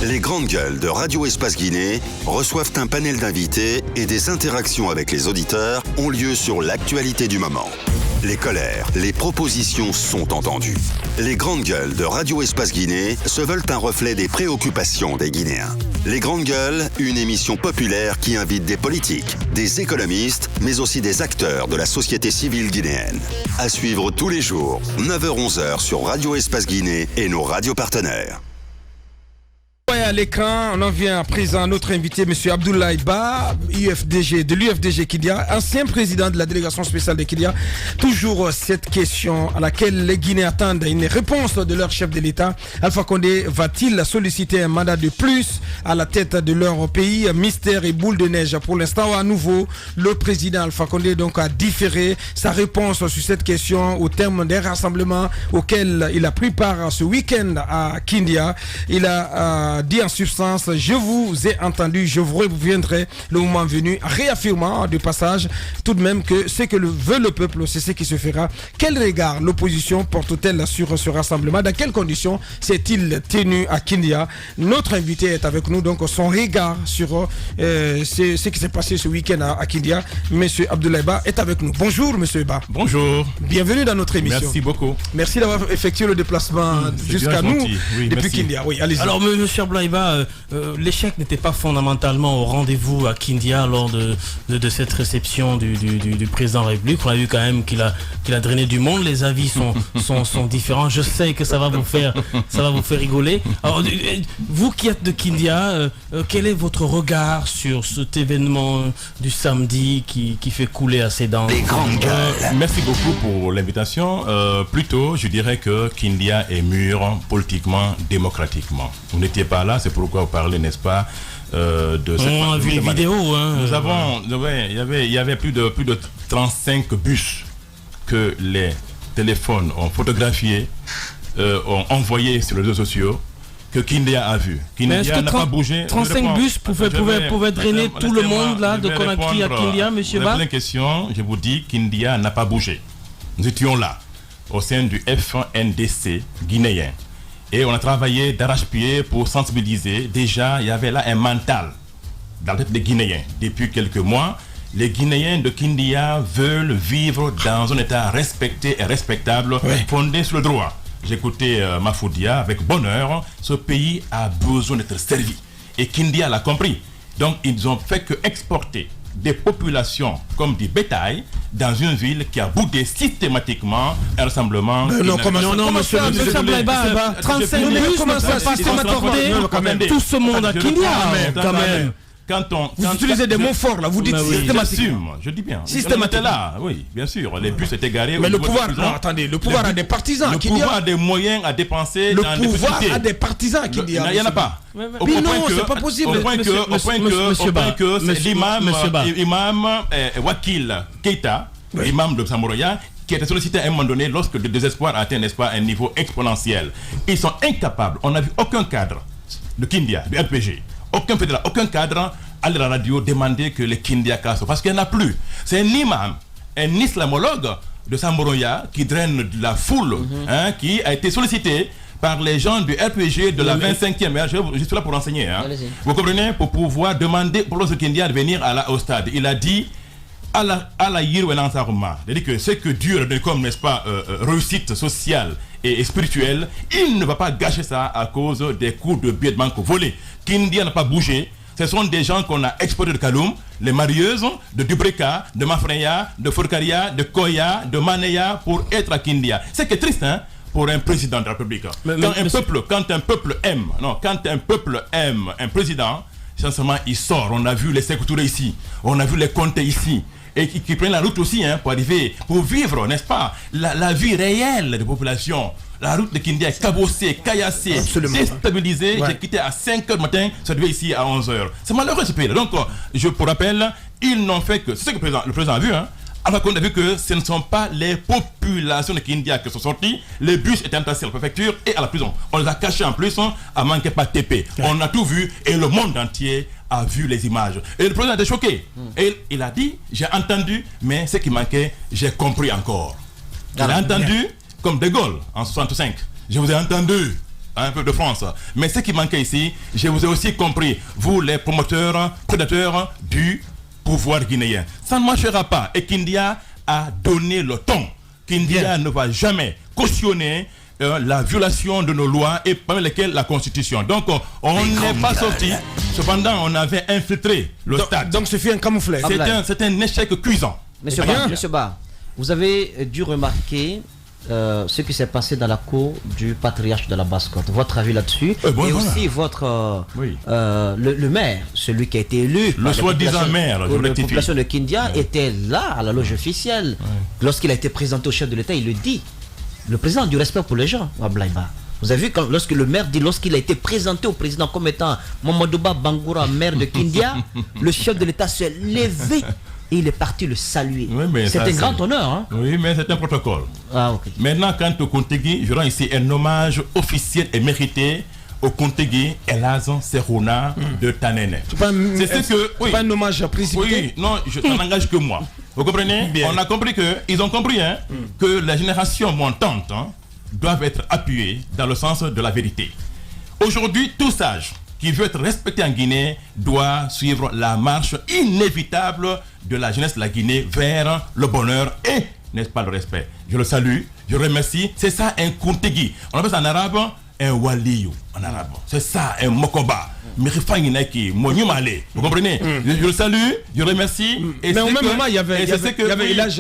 Les grandes gueules de Radio Espace Guinée reçoivent un panel d'invités et des interactions avec les auditeurs ont lieu sur l'actualité du moment. Les colères, les propositions sont entendues. Les grandes gueules de Radio Espace Guinée se veulent un reflet des préoccupations des Guinéens. Les grandes gueules, une émission populaire qui invite des politiques, des économistes, mais aussi des acteurs de la société civile guinéenne. À suivre tous les jours, 9h-11h sur Radio Espace Guinée et nos radios partenaires. À l'écran, on en vient à présent à notre invité, M. Abdoulaye Ba, UFDG, de l'UFDG Kidia, ancien président de la délégation spéciale de Kidia. Toujours cette question à laquelle les Guinéens attendent une réponse de leur chef de l'État. Alpha Condé va-t-il solliciter un mandat de plus à la tête de leur pays? Mystère et boule de neige. Pour l'instant, à nouveau, le président Alpha Condé donc a différé sa réponse sur cette question au terme des rassemblements auxquels il a pris part ce week-end à Kindia. Il a dit en substance: je vous ai entendu, je vous reviendrai le moment venu, réaffirmant de passage tout de même que ce que veut le peuple, c'est ce qui se fera. Quel regard l'opposition porte-t-elle sur ce rassemblement? Dans quelles conditions s'est-il tenu à Kindia? Notre invité est avec nous, donc son regard sur ce qui s'est passé ce week-end à Kindia. Monsieur Abdoulaye Ba est avec nous. Bonjour Monsieur Ba. Bonjour. Bienvenue dans notre émission. Merci beaucoup. Merci d'avoir effectué le déplacement jusqu'à nous depuis Kindia. Oui, allez-y. Alors Monsieur Abdoulaye Ba, l'échec n'était pas fondamentalement au rendez-vous à Kindia lors de cette réception du président de la République. On a vu quand même qu'il a drainé du monde. Les avis sont différents. Je sais que ça va vous faire rigoler. Alors, vous qui êtes de Kindia, quel est votre regard sur cet événement du samedi qui fait couler assez dents? Les grandes gueules. Merci beaucoup pour l'invitation. Plutôt, je dirais que Kindia est mûr politiquement, démocratiquement. Vous n'étiez pas là, c'est pourquoi vous parlez, n'est-ce pas, de cette... On a vu les vidéos. Nous avons... Il y avait plus de 35 bus que les téléphones ont photographiés, ont envoyés sur les réseaux sociaux, que Kindia a vu. Kindia n'a pas bougé. 35 bus pouvaient drainer tout le monde là de Conakry à Kindia, monsieur Ba? Une question, je vous dis, Kindia n'a pas bougé. Nous étions là, au sein du FNDC guinéen. Et on a travaillé d'arrache-pied pour sensibiliser. Déjà, il y avait là un mental dans la tête des Guinéens. Depuis quelques mois, les Guinéens de Kindia veulent vivre dans un état respecté et respectable, fondé sur le droit. J'écoutais Mafoudia avec bonheur. Ce pays a besoin d'être servi. Et Kindia l'a compris. Donc, ils ont fait que exporter des populations comme du bétail dans une ville qui a boudé systématiquement un rassemblement. Non, monsieur Abdoulaye Ba, 35 bus ne peuvent pas m'accorder tout ce monde à Kindia, quand même. Vous utilisez des mots forts là, vous dites systématiquement. Je dis bien. Systématiquement. Là, oui, bien sûr. Les bus étaient garés. Mais le pouvoir, attendez, le pouvoir a des partisans. Le pouvoir a des moyens à dépenser. Le pouvoir a des partisans qui disent. Il n'y en a pas. Mais non, c'est pas possible. Au point que c'est l'imam Wakil Keita, l'imam de Samoroya, qui a été sollicité à un moment donné lorsque le désespoir a atteint, n'est-ce pas, un niveau exponentiel. Ils sont incapables. On n'a vu aucun cadre de Kindia, du RPG. Aucun fédéral, aucun cadre aller à la radio demander que les Kindia cassent. Parce qu'il n'y en a plus. C'est un imam, un islamologue de Samoroya qui draine de la foule, qui a été sollicité par les gens du RPG de la 25e. Je suis là pour enseigner. Vous comprenez? Pour pouvoir demander pour les Kindia de venir au stade. Il a dit c'est-à-dire que ce que Dieu a donné comme, n'est-ce pas, réussite sociale et spirituelle, il ne va pas gâcher ça à cause des coups de billets de banque volés. Kindia n'a pas bougé. Ce sont des gens qu'on a exportés de Kaloum, les marieuses de Dubreka, de Mafreya, de Forcaria, de Koya, de Maneya pour être à Kindia. C'est que triste, pour un président de la République. Quand un peuple aime un président, sincèrement, il sort. On a vu les Sékou Touré ici, on a vu les Conté ici, et qui prennent la route aussi pour arriver, pour vivre, n'est-ce pas, la vie réelle des populations. La route de Kindia est cabossée, caillassée, déstabilisée. J'ai quitté à 5h du matin, ça devait ici à 11h. C'est malheureux ce pays. Donc, pour rappel, ils n'ont fait que, c'est ce que le président a vu, alors qu'on a vu que ce ne sont pas les populations de Kindia qui sont sorties. Les bus étaient entassés à la préfecture et à la prison. On les a cachés en plus à manquer pas TP. On a tout vu et le monde entier a vu les images. Et le président était choqué. Et il a dit, j'ai entendu, mais ce qui manquait, j'ai compris encore. Il a entendu comme De Gaulle en 65. Je vous ai entendu, un peu de France. Mais ce qui manquait ici, je vous ai aussi compris, vous les promoteurs, prédateurs du pouvoir guinéen. Ça ne marchera pas. Et Kindia a donné le ton. Kindia ne va jamais cautionner la violation de nos lois et parmi lesquelles la Constitution. Donc on n'est pas sorti. Cependant, on avait infiltré le stade. Donc ce fut un camouflage. C'est un échec cuisant. Monsieur Ba, vous avez dû remarquer ce qui s'est passé dans la cour du patriarche de la Basse-Côte. Votre avis là-dessus aussi votre le maire, celui qui a été élu, le soi-disant maire, la population de Kindia était là à la loge officielle. Lorsqu'il a été présenté au chef de l'État, il le dit. Le président a du respect pour les gens, Ablaïba. Vous avez vu lorsque le maire dit, lorsqu'il a été présenté au président comme étant Mamadouba Bangoura, maire de Kindia, le chef de l'État s'est levé et il est parti le saluer. C'est un grand honneur. Hein? Oui, mais c'est un protocole. Maintenant, quant au Kontegi, je rends ici un hommage officiel et mérité au Kontegi Elazan Serona de Tanene. C'est pas un hommage précipité. Oui, non, ça n'engage que moi. Vous comprenez? On a compris ils ont compris que la génération montante doivent être appuyées dans le sens de la vérité. Aujourd'hui, tout sage qui veut être respecté en Guinée doit suivre la marche inévitable de la jeunesse de la Guinée vers le bonheur et, n'est-ce pas, le respect. Je le salue, je le remercie. C'est ça un Kontegi. On appelle ça en arabe un waliou en arabe. C'est ça un mokoba. Vous comprenez? Je le salue, je le remercie. Mais au même moment, il y avait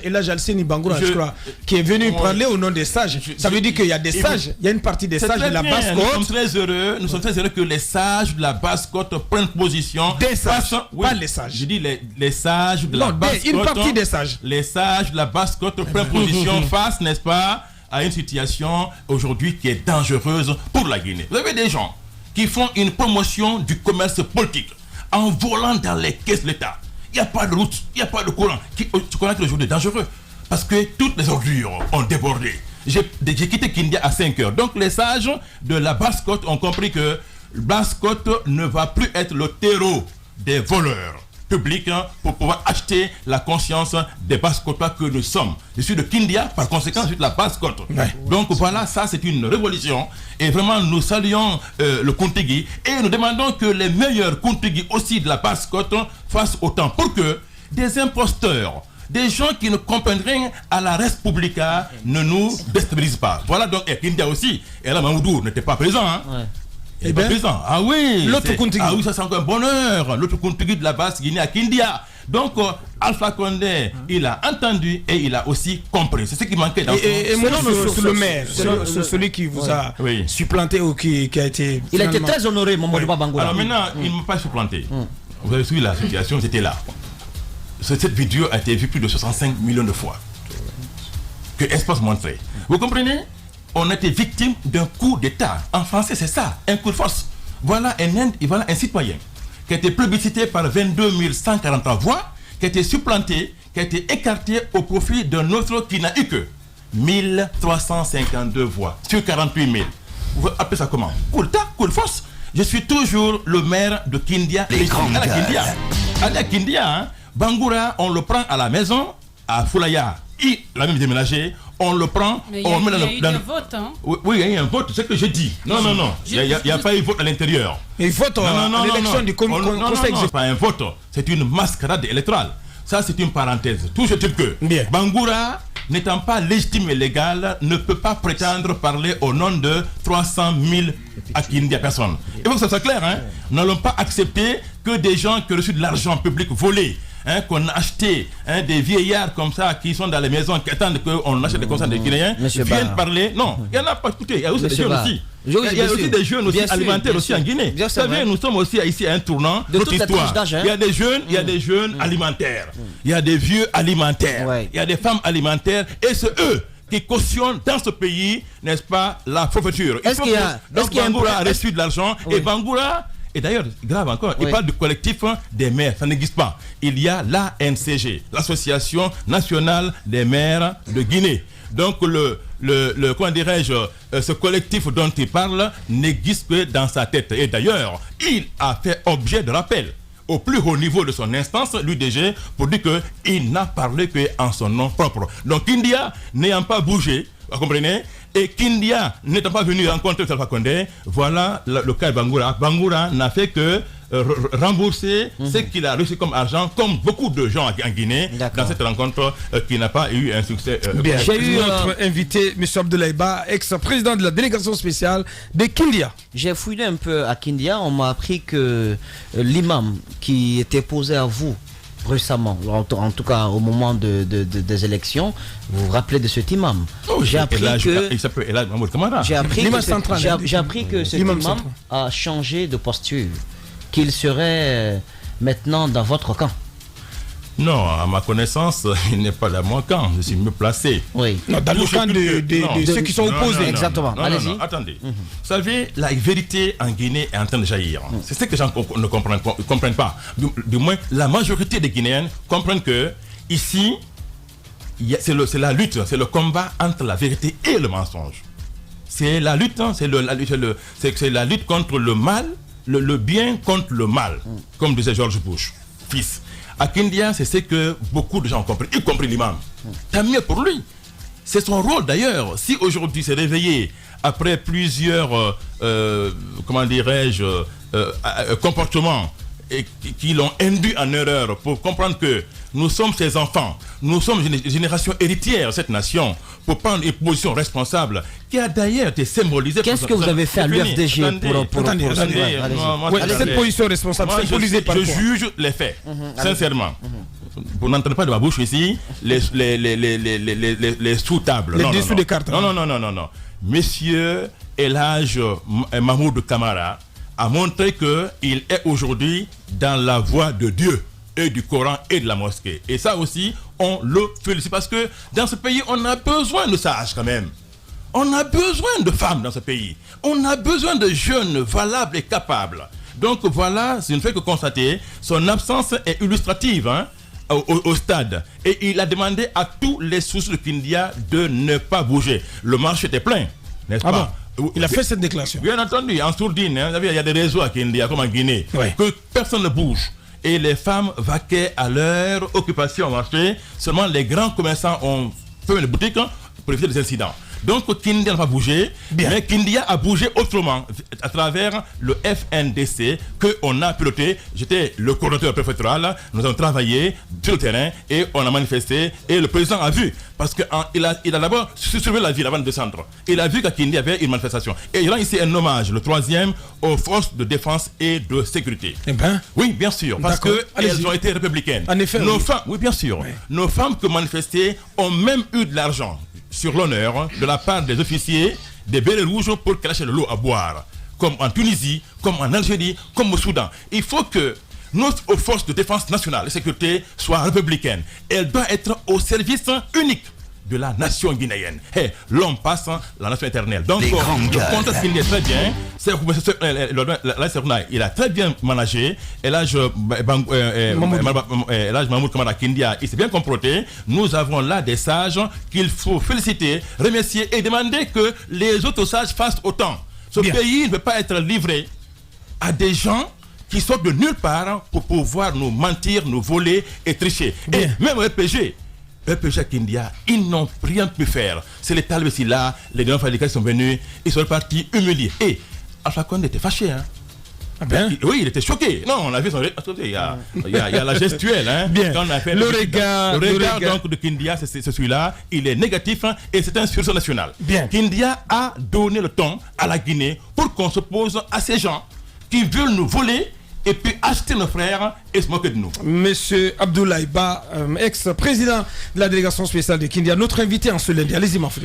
Elhadj Alseni Bangoura, je crois, qui est venu parler au nom des sages. Ça veut dire qu'il y a des sages, il y a une partie des sages de la Basse-Côte. Nous sommes très heureux que les sages de la Basse-Côte prennent position. Des sages, pas les sages. Je dis les sages de la Basse-Côte. Une partie des sages. Les sages de la Basse-Côte prennent position face, n'est-ce pas, à une situation aujourd'hui qui est dangereuse pour la Guinée. Vous avez des gens qui font une promotion du commerce politique en volant dans les caisses de l'État. Il n'y a pas de route, il n'y a pas de courant. Tu connais que le jour est dangereux parce que toutes les ordures ont débordé. J'ai quitté Kindia à 5 heures. Donc les sages de la Basse-Côte ont compris que Basse-Côte ne va plus être le terreau des voleurs publics pour pouvoir acheter la conscience des Basse-Côtois que nous sommes. Je suis de Kindia, par conséquent, je suis de la Basse-Côte. Donc voilà, ça c'est une révolution. Et vraiment, nous saluons le Kontegi et nous demandons que les meilleurs Kontegi aussi de la Basse-Côte fassent autant pour que des imposteurs, des gens qui ne comprennent rien à la res publica ne nous déstabilisent pas. Voilà donc, et Kindia aussi. Et là, Mamoudou n'était pas présent. Et bien, ah oui, l'autre Kontegi. Ah oui, ça c'est encore un bonheur. L'autre Kontegi de la Basse-Guinée à Kindia. Donc, Alpha Condé, il a entendu et il a aussi compris. C'est ce qui manquait dans et sur le maire, celui qui vous a supplanté ou qui a été... Il a été très honoré, Mamadouba Bangoura. Alors maintenant, il ne m'a pas supplanté. Vous avez suivi la situation, j'étais là. Cette vidéo a été vue plus de 65 millions de fois. Que Espace montrait. Vous comprenez? On a été victime d'un coup d'État. En français, c'est ça, un coup de force. Voilà un citoyen qui a été plébiscité par 22 143 voix, qui a été supplanté, qui a été écarté au profit d'un autre qui n'a eu que 1352 voix sur 48 000. Vous appelez ça comment? Coup de force. Je suis toujours le maire de Kindia. À Kindia, Bangoura, on le prend à la maison, à Foulaya, il a même déménagé. On le prend, on met dans le vote. Oui, il y a eu un vote, c'est ce que je dis. Non. Il n'y a pas eu vote à l'intérieur. Il vote à l'élection du conseil exécutif. Non, pas un vote, c'est une mascarade électorale. Ça, c'est une parenthèse. Tout ce truc que Bangoura, n'étant pas légitime et légal, ne peut pas prétendre parler au nom de 300 000 Akindia personnes. Il faut que ça soit clair. Nous n'allons pas accepter que des gens qui ont reçu de l'argent public volé, qu'on a acheté, des vieillards comme ça qui sont dans les maisons, qui attendent qu'on achète des conscients des Guinéens, viennent parler. Non, il n'y en a pas. Écoutez, il y a aussi des jeunes aussi. Il y a aussi des jeunes aussi alimentaires aussi en Guinée. Vous savez, nous sommes aussi ici à un tournant de notre histoire. Il y a des jeunes, il y a des jeunes alimentaires. Il y a des vieux alimentaires. Il y a des femmes alimentaires. Et c'est eux qui cautionnent dans ce pays, n'est-ce pas, la forfaiture. Donc Bangoura a reçu de l'argent et Bangoura... Et d'ailleurs, grave encore, il parle du collectif des maires, ça n'existe pas. Il y a l'ANCG, l'Association nationale des maires de Guinée. Donc comment dirais-je, ce collectif dont il parle n'existe que dans sa tête. Et d'ailleurs, il a fait objet de rappel au plus haut niveau de son instance, l'UDG, pour dire qu'il n'a parlé qu'en son nom propre. Donc India, n'ayant pas bougé, vous comprenez, Et Kindia n'étant pas venu rencontrer Alpha Condé, voilà le cas de Bangoura. Bangoura n'a fait que rembourser ce qu'il a reçu comme argent, comme beaucoup de gens en Guinée, dans cette rencontre qui n'a pas eu un succès. Bien, j'ai eu notre invité, M. Abdoulaye Ba, ex-président de la délégation spéciale de Kindia. J'ai fouillé un peu à Kindia, on m'a appris que l'imam qui était posé à vous récemment, en tout cas au moment des élections, vous vous rappelez de cet imam? J'ai appris que cet imam a changé de posture, qu'il serait maintenant dans votre camp. Non, à ma connaissance, il n'est pas dans mon camp, je suis mieux placé. Oui. Non, dans le camp de ceux qui sont opposés. Exactement. Allez-y. Attendez. Vous savez, la vérité en Guinée est en train de jaillir. C'est ce que les gens ne comprennent pas. Du moins, la majorité des Guinéens comprennent que ici, c'est la lutte, c'est le combat entre la vérité et le mensonge. C'est la lutte, c'est la lutte contre le mal, le bien contre le mal, comme disait George Bush, fils. À Kindia, c'est ce que beaucoup de gens ont compris, y compris l'imam. Tant mieux pour lui. C'est son rôle d'ailleurs. Si aujourd'hui s'est réveillé après plusieurs, comment dirais-je, comportements et qui l'ont induit en erreur pour comprendre que nous sommes ses enfants, nous sommes une génération héritière de cette nation, pour prendre une position responsable qui a d'ailleurs été symbolisée. Qu'est-ce que vous avez fait à l'UFDG pour cette position responsable symbolisée par quoi? Je juge les faits, sincèrement. Vous n'entendez pas de ma bouche ici les sous-tables. Les dessous des cartes. Non. Monsieur El Hadj Mahmoud Kamara a montré qu'il est aujourd'hui dans la voie de Dieu et du Coran et de la mosquée. Et ça aussi, on le félicite parce que dans ce pays, on a besoin de sages quand même. On a besoin de femmes dans ce pays. On a besoin de jeunes valables et capables. Donc voilà, c'est une fait que constater. Son absence est illustrative au stade. Et il a demandé à tous les sources de Kindia de ne pas bouger. Le marché était plein, n'est-ce pas? Bon, il a fait cette déclaration. Bien entendu, en sourdine, il y a des réseaux à Kindia, comme en Guinée, que personne ne bouge. Et les femmes vaquaient à leur occupation au marché. Seulement les grands commerçants ont fermé les boutiques pour éviter des incidents. Donc Kindia n'a pas bougé, mais Kindia a bougé autrement à travers le FNDC qu'on a piloté. J'étais le coordonnateur préfectoral, nous avons travaillé sur le terrain et on a manifesté et le président a vu. Parce qu'il a d'abord surveillé la ville avant de descendre. Il a vu qu'à Kindia avait une manifestation. Et il rend ici un hommage, le 3e, aux forces de défense et de sécurité. Oui, bien sûr, parce qu'elles ont été républicaines. En effet, nos femmes, oui, bien sûr. Nos femmes qui manifestaient ont même eu de l'argent sur l'honneur de la part des officiers des bérets rouges pour cacher de l'eau à boire, comme en Tunisie, comme en Algérie, comme au Soudan. Il faut que notre force de défense nationale et sécurité soit républicaine. Elle doit être au service unique de la nation guinéenne. Hey, l'homme passe, la nation éternelle. Donc, le contexte qu'il est très bien. Il a très bien managé. Et là, Mahmoud Kamara Kindia, il s'est bien comporté. Nous avons là des sages qu'il faut féliciter, remercier et demander que les autres sages fassent autant. Ce pays ne peut pas être livré à des gens qui sortent de nulle part pour pouvoir nous mentir, nous voler et tricher. Et même au RPG Kindia, ils n'ont rien pu faire. C'est les talibés ici là, les deux enfants qui sont venus, ils sont partis humiliés. Et Alpha Condé était fâché. Oui, il était choqué. Non, on a vu son... Il y a la gestuelle. Quand on a fait le regard donc, de Kindia, c'est celui-là. Il est négatif et c'est un sursaut national. Kindia a donné le ton à la Guinée pour qu'on s'oppose à ces gens qui veulent nous voler et puis acheter nos frères et se moquer de nous. Monsieur Abdoulaye Ba, ex-président de la délégation spéciale de Kindia, notre invité en ce lundi. Allez-y, mon frère.